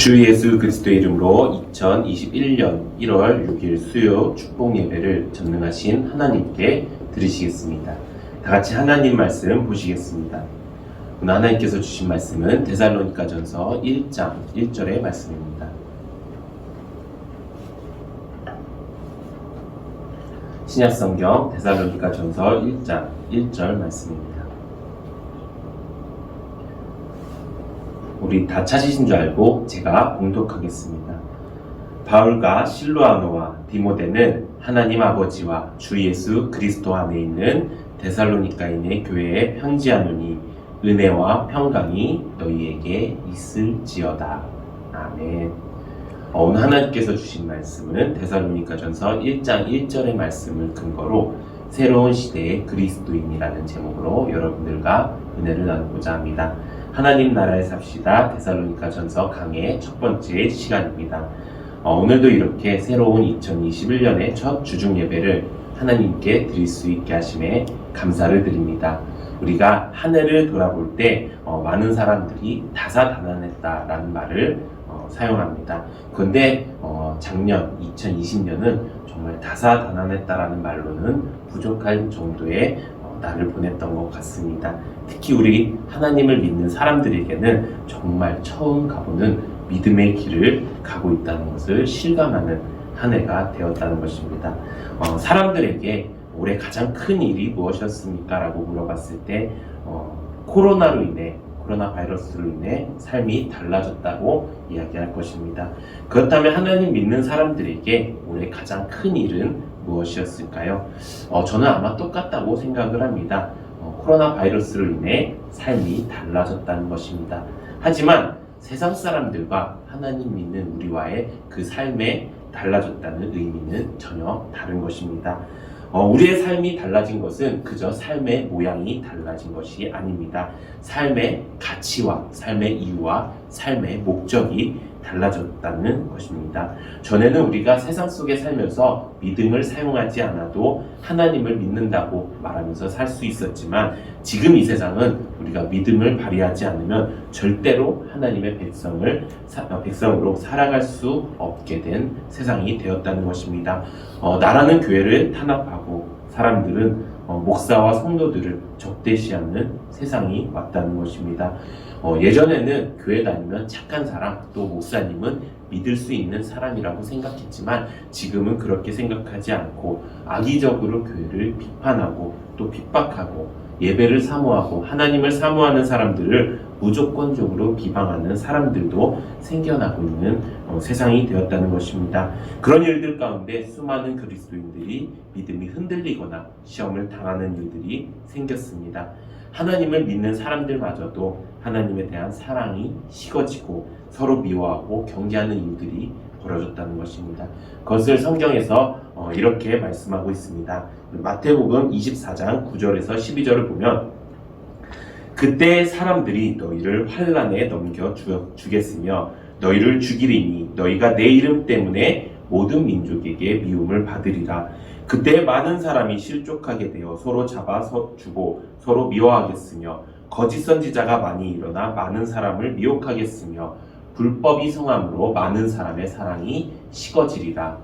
주 예수 그리스도의 이름으로 2021년 1월 6일 수요 축복 예배를 전능하신 하나님께 드리시겠습니다. 다 같이 하나님 말씀 보시겠습니다. 오늘 하나님께서 주신 말씀은 데살로니가전서 1장 1절의 말씀입니다. 신약성경 데살로니가전서 1장 1절 말씀입니다. 우리 다 찾으신 줄 알고 제가 봉독하겠습니다. 바울과 실로아노와 디모데는 하나님 아버지와 주 예수 그리스도 안에 있는 데살로니가인의 교회에 편지하노니 은혜와 평강이 너희에게 있을지어다. 아멘. 오늘 하나님께서 주신 말씀은 데살로니가전서 1장 1절의 말씀을 근거로 새로운 시대의 그리스도인이라는 제목으로 여러분들과 은혜를 나누고자 합니다. 하나님 나라에 삽시다. 데살로니가전서 강의 첫 번째 시간입니다. 오늘도 이렇게 새로운 2021년의 첫 주중 예배를 하나님께 드릴 수 있게 하심에 감사를 드립니다. 우리가 한 해를 돌아볼 때 많은 사람들이 다사다난했다라는 말을 사용합니다. 그런데 작년 2020년은 정말 다사다난했다라는 말로는 부족할 정도의 날을 보냈던 것 같습니다. 특히 우리 하나님을 믿는 사람들에게는 정말 처음 가보는 믿음의 길을 가고 있다는 것을 실감하는 한 해가 되었다는 것입니다. 사람들에게 올해 가장 큰 일이 무엇이었습니까? 라고 물어봤을 때 코로나 바이러스로 인해 삶이 달라졌다고 이야기할 것입니다. 그렇다면 하나님 믿는 사람들에게 올해 가장 큰 일은 무엇이었을까요? 저는 아마 똑같다고 생각을 합니다. 코로나 바이러스로 인해 삶이 달라졌다는 것입니다. 하지만 세상 사람들과 하나님 믿는 우리와의 그 삶에 달라졌다는 의미는 전혀 다른 것입니다. 우리의 삶이 달라진 것은 그저 삶의 모양이 달라진 것이 아닙니다. 삶의 가치와 삶의 이유와 삶의 목적이 달라졌다는 것입니다. 전에는 우리가 세상 속에 살면서 믿음을 사용하지 않아도 하나님을 믿는다고 말하면서 살 수 있었지만 지금 이 세상은 우리가 믿음을 발휘하지 않으면 절대로 하나님의 백성으로 살아갈 수 없게 된 세상이 되었다는 것입니다. 나라는 교회를 탄압하고 사람들은 목사와 성도들을 적대시하는 세상이 왔다는 것입니다. 예전에는 교회 다니면 착한 사람, 또 목사님은 믿을 수 있는 사람이라고 생각했지만 지금은 그렇게 생각하지 않고 악의적으로 교회를 비판하고 또 핍박하고 예배를 사모하고 하나님을 사모하는 사람들을 무조건적으로 비방하는 사람들도 생겨나고 있는 세상이 되었다는 것입니다. 그런 일들 가운데 수많은 그리스도인들이 믿음이 흔들리거나 시험을 당하는 일들이 생겼습니다. 하나님을 믿는 사람들마저도 하나님에 대한 사랑이 식어지고 서로 미워하고 경계하는 일들이 벌어졌다는 것입니다. 그것을 성경에서 이렇게 말씀하고 있습니다. 마태복음 24장 9절에서 12절을 보면 그때 사람들이 너희를 환난에 넘겨 주겠으며 너희를 죽이리니 너희가 내 이름 때문에 모든 민족에게 미움을 받으리라. 그때 많은 사람이 실족하게 되어 서로 잡아 주고 서로 미워하겠으며 거짓 선지자가 많이 일어나 많은 사람을 미혹하겠으며 불법이 성함으로 많은 사람의 사랑이 식어지리라.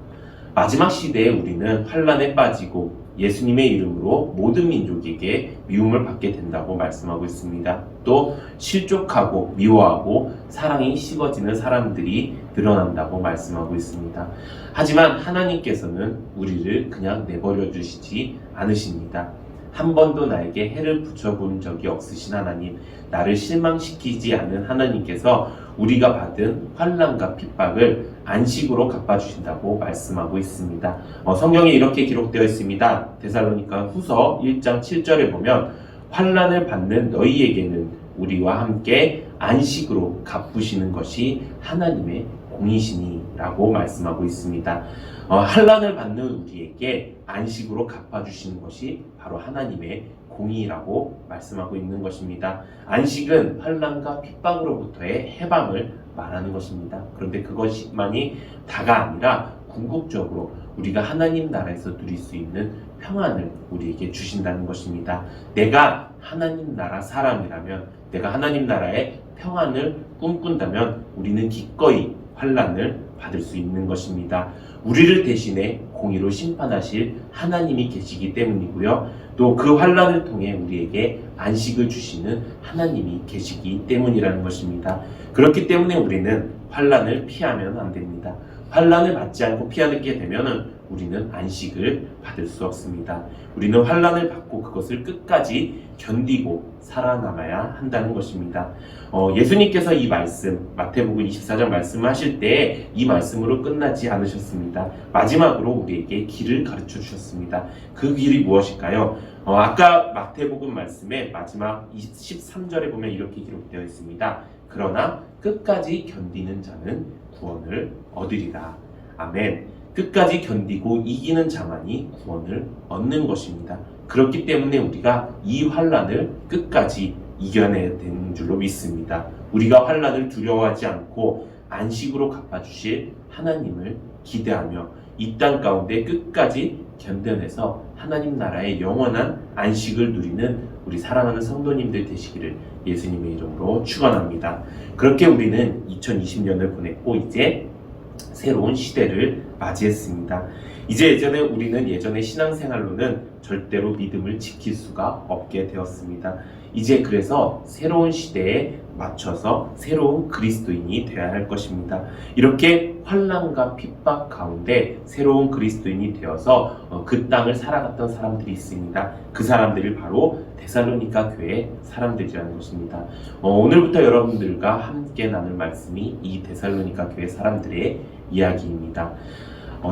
마지막 시대에 우리는 환난에 빠지고 예수님의 이름으로 모든 민족에게 미움을 받게 된다고 말씀하고 있습니다. 또 실족하고 미워하고 사랑이 식어지는 사람들이 늘어난다고 말씀하고 있습니다. 하지만 하나님께서는 우리를 그냥 내버려 두시지 않으십니다. 한 번도 나에게 해를 붙여본 적이 없으신 하나님, 나를 실망시키지 않은 하나님께서 우리가 받은 환난과 핍박을 안식으로 갚아주신다고 말씀하고 있습니다. 성경에 이렇게 기록되어 있습니다. 데살로니가 후서 1장 7절에 보면 환난을 받는 너희에게는 우리와 함께 안식으로 갚으시는 것이 하나님의 공이시니 라고 말씀하고 있습니다. 환난을 받는 우리에게 안식으로 갚아주시는 것이 바로 하나님의 공의라고 말씀하고 있는 것입니다. 안식은 환난과 핍박으로부터의 해방을 말하는 것입니다. 그런데 그것만이 다가 아니라 궁극적으로 우리가 하나님 나라에서 누릴 수 있는 평안을 우리에게 주신다는 것입니다. 내가 하나님 나라 사람이라면, 내가 하나님 나라의 평안을 꿈꾼다면 우리는 기꺼이 환난을 받을 수 있는 것입니다. 우리를 대신해 공의로 심판하실 하나님이 계시기 때문이고요. 또 그 환난을 통해 우리에게 안식을 주시는 하나님이 계시기 때문이라는 것입니다. 그렇기 때문에 우리는 환난을 피하면 안 됩니다. 환난을 받지 않고 피하게 되면 우리는 안식을 받을 수 없습니다. 우리는 환난을 받고 그것을 끝까지 견디고 살아남아야 한다는 것입니다. 예수님께서 이 말씀, 마태복음 24장 말씀하실 때 이 말씀으로 끝나지 않으셨습니다. 마지막으로 우리에게 길을 가르쳐 주셨습니다. 그 길이 무엇일까요? 아까 마태복음 말씀의 마지막 13절에 보면 이렇게 기록되어 있습니다. 그러나 끝까지 견디는 자는 구원을 얻으리라. 아멘. 끝까지 견디고 이기는 자만이 구원을 얻는 것입니다. 그렇기 때문에 우리가 이 환난을 끝까지 이겨내야 되는 줄로 믿습니다. 우리가 환난을 두려워하지 않고 안식으로 갚아주실 하나님을 기대하며 이 땅 가운데 끝까지 견뎌내서 하나님 나라의 영원한 안식을 누리는 우리 사랑하는 성도님들 되시기를 예수님의 이름으로 축원합니다. 그렇게 우리는 2020년을 보냈고 이제 새로운 시대를 맞이했습니다. 이제 우리는 예전의 신앙생활로는 절대로 믿음을 지킬 수가 없게 되었습니다. 이제 그래서 새로운 시대에 맞춰서 새로운 그리스도인이 되어야 할 것입니다. 이렇게 환난과 핍박 가운데 새로운 그리스도인이 되어서 그 땅을 살아갔던 사람들이 있습니다. 그 사람들이 바로 데살로니가 교회 사람들이라는 것입니다. 오늘부터 여러분들과 함께 나눌 말씀이 이 데살로니가 교회 사람들의 이야기입니다.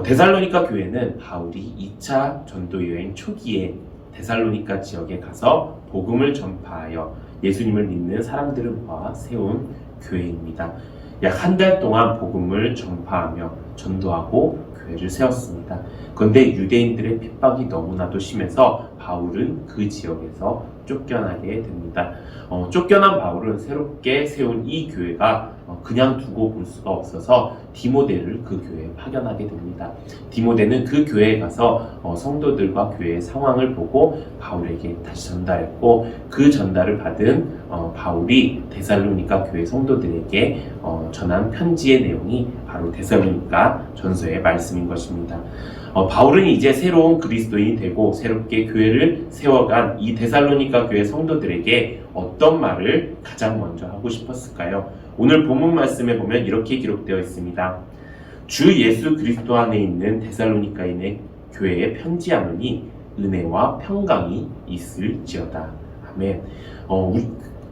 데살로니가 교회는 바울이 2차 전도 여행 초기에 데살로니가 지역에 가서 복음을 전파하여 예수님을 믿는 사람들을 모아 세운 교회입니다. 약 한 달 동안 복음을 전파하며 전도하고 교회를 세웠습니다. 그런데 유대인들의 핍박이 너무나도 심해서 바울은 그 지역에서 쫓겨나게 됩니다. 쫓겨난 바울은 새롭게 세운 이 교회가 그냥 두고 볼 수가 없어서 디모데를 그 교회에 파견하게 됩니다. 디모데는 그 교회에 가서 성도들과 교회의 상황을 보고 바울에게 다시 전달했고 그 전달을 받은 바울이 데살로니가 교회 성도들에게 전한 편지의 내용이 바로 데살로니가 전서의 말씀인 것입니다. 바울은 이제 새로운 그리스도인이 되고 새롭게 교회를 세워간 이 데살로니가 교회 성도들에게 어떤 말을 가장 먼저 하고 싶었을까요? 오늘 본문 말씀에 보면 이렇게 기록되어 있습니다. 주 예수 그리스도 안에 있는 데살로니가인의 교회에 편지하노니 은혜와 평강이 있을지어다. 아멘.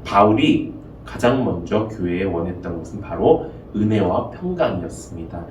바울이 가장 먼저 교회에 원했던 것은 바로 은혜와 평강이었습니다.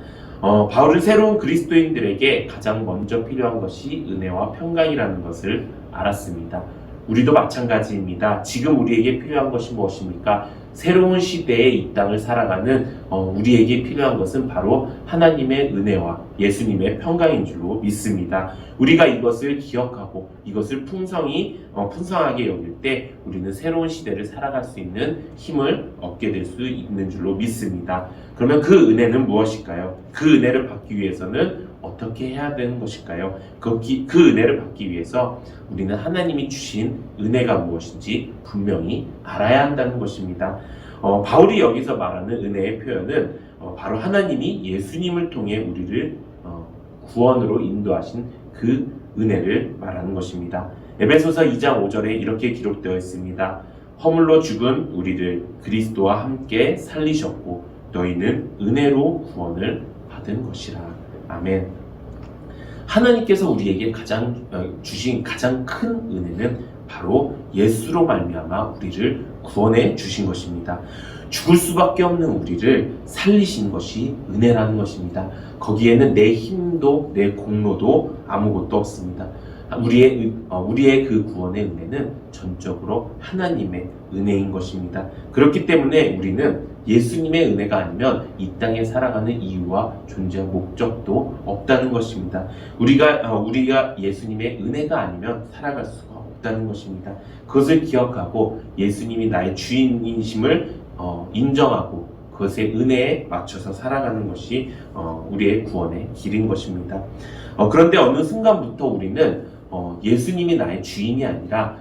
바울은 새로운 그리스도인들에게 가장 먼저 필요한 것이 은혜와 평강이라는 것을 알았습니다. 우리도 마찬가지입니다. 지금 우리에게 필요한 것이 무엇입니까? 새로운 시대에 이 땅을 살아가는 우리에게 필요한 것은 바로 하나님의 은혜와 예수님의 평강인 줄로 믿습니다. 우리가 이것을 기억하고 이것을 풍성하게 여길 때 우리는 새로운 시대를 살아갈 수 있는 힘을 얻게 될 수 있는 줄로 믿습니다. 그러면 그 은혜는 무엇일까요? 그 은혜를 받기 위해서는 어떻게 해야 되는 것일까요? 그 은혜를 받기 위해서 우리는 하나님이 주신 은혜가 무엇인지 분명히 알아야 한다는 것입니다. 바울이 여기서 말하는 은혜의 표현은 바로 하나님이 예수님을 통해 우리를 구원으로 인도하신 그 은혜를 말하는 것입니다. 에베소서 2장 5절에 이렇게 기록되어 있습니다. 허물로 죽은 우리를 그리스도와 함께 살리셨고 너희는 은혜로 구원을 받은 것이라. 아멘. 하나님께서 우리에게 주신 가장 큰 은혜는 바로 예수로 말미암아 우리를 구원해 주신 것입니다. 죽을 수밖에 없는 우리를 살리신 것이 은혜라는 것입니다. 거기에는 내 힘도 내 공로도 아무것도 없습니다. 우리의 그 구원의 은혜는 전적으로 하나님의 은혜인 것입니다. 그렇기 때문에 우리는 예수님의 은혜가 아니면 이 땅에 살아가는 이유와 존재 목적도 없다는 것입니다. 우리가 예수님의 은혜가 아니면 살아갈 수가 없다는 것입니다. 그것을 기억하고 예수님이 나의 주인이심을 인정하고 그것의 은혜에 맞춰서 살아가는 것이 우리의 구원의 길인 것입니다. 그런데 어느 순간부터 우리는 예수님이 나의 주인이 아니라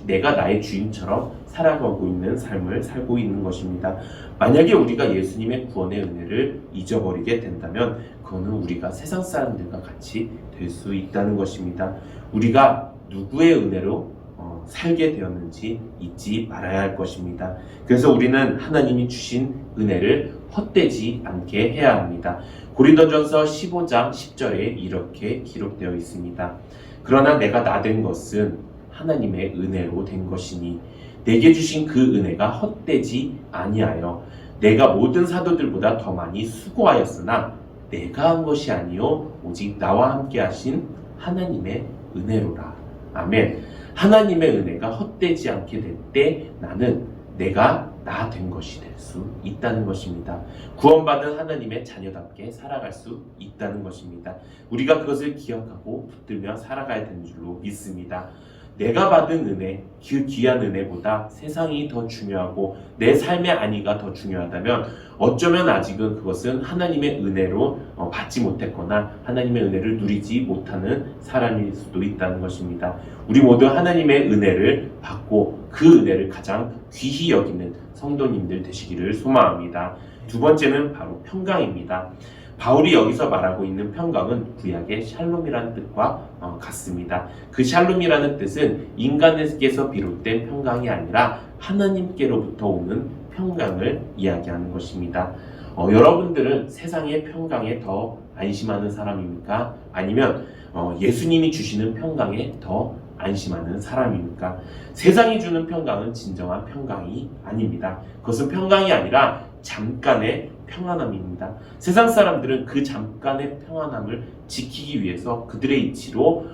내가 나의 주인처럼 살아가고 있는 삶을 살고 있는 것입니다. 만약에 우리가 예수님의 구원의 은혜를 잊어버리게 된다면 그거는 우리가 세상 사람들과 같이 될 수 있다는 것입니다. 우리가 누구의 은혜로 살게 되었는지 잊지 말아야 할 것입니다. 그래서 우리는 하나님이 주신 은혜를 헛되지 않게 해야 합니다. 고린도전서 15장 10절에 이렇게 기록되어 있습니다. 그러나 내가 나된 것은 하나님의 은혜로 된 것이니 내게 주신 그 은혜가 헛되지 아니하여 내가 모든 사도들보다 더 많이 수고하였으나 내가 한 것이 아니요 오직 나와 함께 하신 하나님의 은혜로라. 아멘. 하나님의 은혜가 헛되지 않게 될 때 나는 내가 나 된 것이 될 수 있다는 것입니다. 구원받은 하나님의 자녀답게 살아갈 수 있다는 것입니다. 우리가 그것을 기억하고 붙들며 살아가야 되는 줄로 믿습니다. 내가 받은 은혜, 그 귀한 은혜보다 세상이 더 중요하고 내 삶의 안위가 더 중요하다면 어쩌면 아직은 그것은 하나님의 은혜로 받지 못했거나 하나님의 은혜를 누리지 못하는 사람일 수도 있다는 것입니다. 우리 모두 하나님의 은혜를 받고 그 은혜를 가장 귀히 여기는 성도님들 되시기를 소망합니다. 두 번째는 바로 평강입니다. 바울이 여기서 말하고 있는 평강은 구약의 샬롬이라는 뜻과 같습니다. 그 샬롬이라는 뜻은 인간에게서 비롯된 평강이 아니라 하나님께로부터 오는 평강을 이야기하는 것입니다. 여러분들은 세상의 평강에 더 안심하는 사람입니까? 아니면 예수님이 주시는 평강에 더 안심하는 사람입니까? 세상이 주는 평강은 진정한 평강이 아닙니다. 그것은 평강이 아니라 잠깐의 평안함입니다. 세상 사람들은 그 잠깐의 평안함을 지키기 위해서 그들의 이치로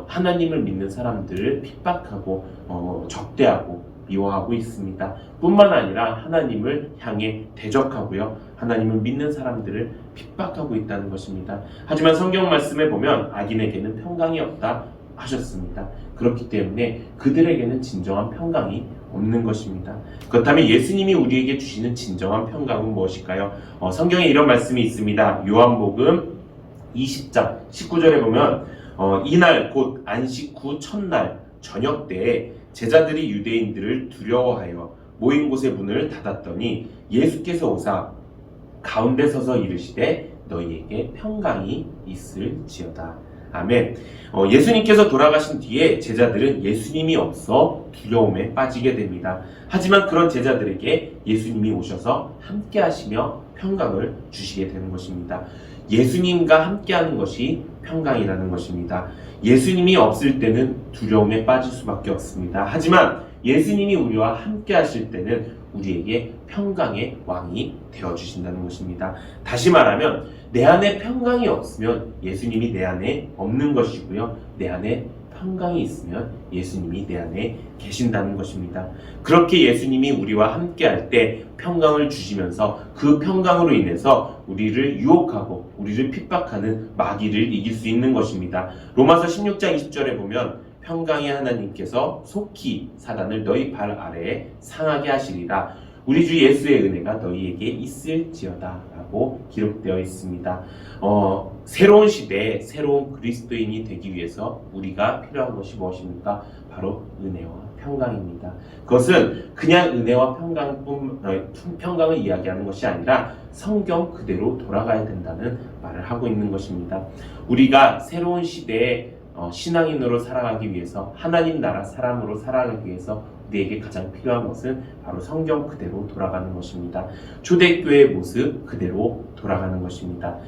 하나님을 믿는 사람들을 핍박하고 적대하고 미워하고 있습니다. 뿐만 아니라 하나님을 향해 대적하고요. 하나님을 믿는 사람들을 핍박하고 있다는 것입니다. 하지만 성경 말씀에 보면 악인에게는 평강이 없다 하셨습니다. 그렇기 때문에 그들에게는 진정한 평강이 없는 것입니다. 그렇다면 예수님이 우리에게 주시는 진정한 평강은 무엇일까요? 성경에 이런 말씀이 있습니다. 요한복음 20장 19절에 보면 이날 곧 안식 후 첫날 저녁 때에 제자들이 유대인들을 두려워하여 모인 곳의 문을 닫았더니 예수께서 오사 가운데 서서 이르시되 너희에게 평강이 있을지어다. 아멘. 예수님께서 돌아가신 뒤에 제자들은 예수님이 없어 두려움에 빠지게 됩니다. 하지만 그런 제자들에게 예수님이 오셔서 함께 하시며 평강을 주시게 되는 것입니다. 예수님과 함께하는 것이 평강이라는 것입니다. 예수님이 없을 때는 두려움에 빠질 수밖에 없습니다. 하지만 예수님이 우리와 함께 하실 때는 우리에게 평강의 왕이 되어주신다는 것입니다. 다시 말하면 내 안에 평강이 없으면 예수님이 내 안에 없는 것이고요. 내 안에 평강이 있으면 예수님이 내 안에 계신다는 것입니다. 그렇게 예수님이 우리와 함께 할 때 평강을 주시면서 그 평강으로 인해서 우리를 유혹하고 우리를 핍박하는 마귀를 이길 수 있는 것입니다. 로마서 16장 20절에 보면 평강의 하나님께서 속히 사단을 너희 발 아래에 상하게 하시리라. 우리 주 예수의 은혜가 너희에게 있을지어다 라고 기록되어 있습니다. 새로운 시대에 새로운 그리스도인이 되기 위해서 우리가 필요한 것이 무엇입니까? 바로 은혜와 평강입니다. 그것은 그냥 은혜와 평강을 이야기하는 것이 아니라 성경 그대로 돌아가야 된다는 말을 하고 있는 것입니다. 우리가 새로운 시대에 신앙인으로 살아가기 위해서 하나님 나라 사람으로 살아가기 위해서 우리에게 가장 필요한 것은 바로 성경 그대로 돌아가는 것입니다. 초대교회의 모습 그대로 돌아가는 것입니다.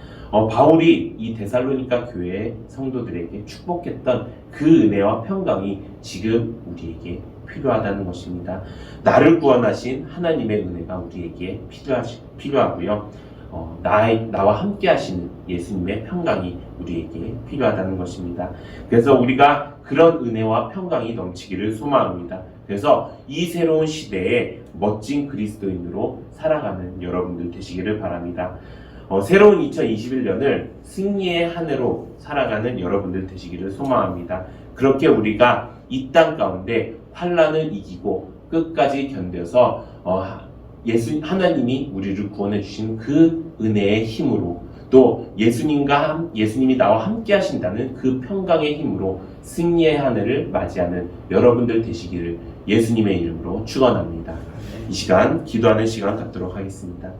바울이 이 데살로니가 교회의 성도들에게 축복했던 그 은혜와 평강이 지금 우리에게 필요하다는 것입니다. 나를 구원하신 하나님의 은혜가 우리에게 필요하고요. 나와 함께 하시는 예수님의 평강이 우리에게 필요하다는 것입니다. 그래서 우리가 그런 은혜와 평강이 넘치기를 소망합니다. 그래서 이 새로운 시대에 멋진 그리스도인으로 살아가는 여러분들 되시기를 바랍니다. 새로운 2021년을 승리의 한 해로 살아가는 여러분들 되시기를 소망합니다. 그렇게 우리가 이 땅 가운데 환난을 이기고 끝까지 견뎌서 하나님이 우리를 구원해 주신 그 은혜의 힘으로, 또 예수님이 나와 함께 하신다는 그 평강의 힘으로 승리의 한 해를 맞이하는 여러분들 되시기를 예수님의 이름으로 축원합니다. 이 시간 기도하는 시간 갖도록 하겠습니다.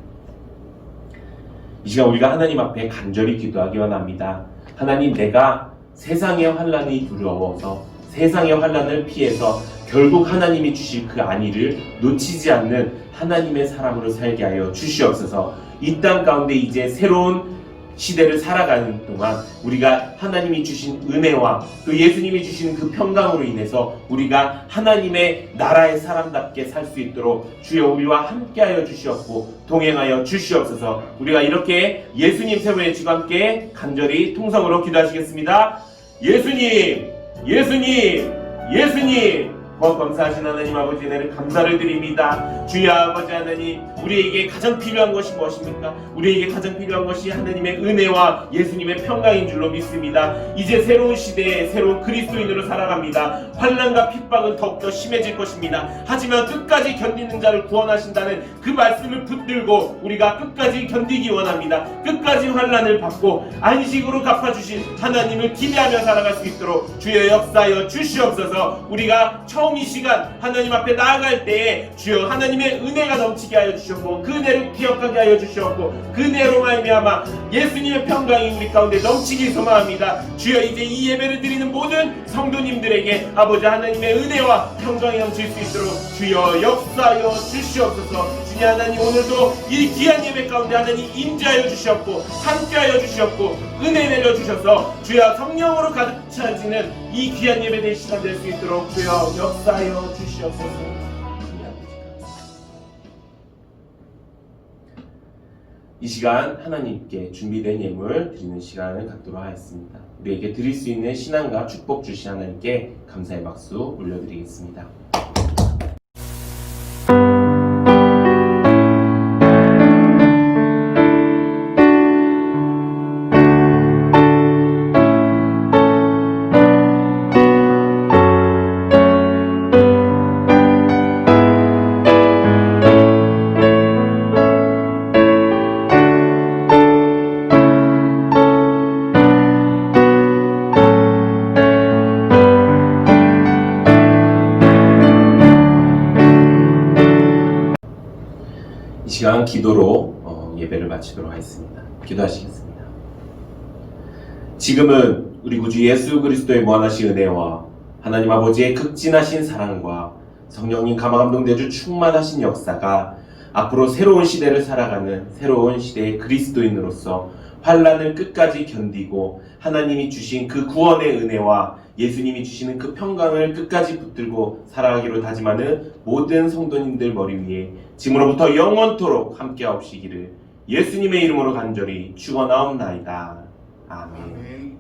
이 시간 우리가 하나님 앞에 간절히 기도하기 원합니다. 하나님, 내가 세상의 환난이 두려워서 세상의 환난을 피해서 결국 하나님이 주실 그 안위를 놓치지 않는 하나님의 사람으로 살게 하여 주시옵소서. 이 땅 가운데 이제 새로운 시대를 살아가는 동안 우리가 하나님이 주신 은혜와 또 예수님이 주신 그 평강으로 인해서 우리가 하나님의 나라의 사람답게 살 수 있도록 주여 우리와 함께하여 주시옵고 동행하여 주시옵소서. 우리가 이렇게 예수님 세번의 주와 함께 간절히 통성으로 기도하시겠습니다. 예수님, 예수님, 예수님. 감사하신 하나님 아버지, 은혜를 감사를 드립니다. 주여 아버지 하나님, 우리에게 가장 필요한 것이 무엇입니까? 우리에게 가장 필요한 것이 하나님의 은혜와 예수님의 평강인 줄로 믿습니다. 이제 새로운 시대에 새로운 그리스도인으로 살아갑니다. 환난과 핍박은 더욱더 심해질 것입니다. 하지만 끝까지 견디는 자를 구원하신다는 그 말씀을 붙들고 우리가 끝까지 견디기 원합니다. 끝까지 환난을 받고 안식으로 갚아주신 하나님을 기대하며 살아갈 수 있도록 주여 역사하여 주시옵소서. 우리가 처음 이 시간 하나님 앞에 나아갈 때에 주여 하나님의 은혜가 넘치게 하여 주셨고 그 은혜를 기억하게 하여 주셨고 그 은혜로 말미암아 예수님의 평강이 우리 가운데 넘치기 소망합니다. 주여 이제 이 예배를 드리는 모든 성도님들에게 아버지 하나님의 은혜와 평강이 넘칠 수 있도록 주여 역사하여 주시옵소서. 주님 하나님, 오늘도 이 귀한 예배 가운데 하나님 임재하여 주셨고 함께하여 주셨고 은혜 내려주셔서 주여 성령으로 가득 차지는 이 귀한 예배 될 시간 될 수 있도록 주여 역사하여 주시옵소서. 이 시간 하나님께 준비된 예물 드리는 시간을 갖도록 하겠습니다. 우리에게 드릴 수 있는 신앙과 축복 주신 하나님께 감사의 박수 올려드리겠습니다. 이 시간 기도로 예배를 마치도록 하겠습니다. 기도하시겠습니다. 지금은 우리 구주 예수 그리스도의 무한하신 은혜와 하나님 아버지의 극진하신 사랑과 성령님 감화감동대주 충만하신 역사가 앞으로 새로운 시대를 살아가는 새로운 시대의 그리스도인으로서 환난을 끝까지 견디고 하나님이 주신 그 구원의 은혜와 예수님이 주시는 그 평강을 끝까지 붙들고 살아가기로 다짐하는 모든 성도님들 머리 위에 지금으로부터 영원토록 함께하옵시기를 예수님의 이름으로 간절히 축원하옵나이다. 아멘.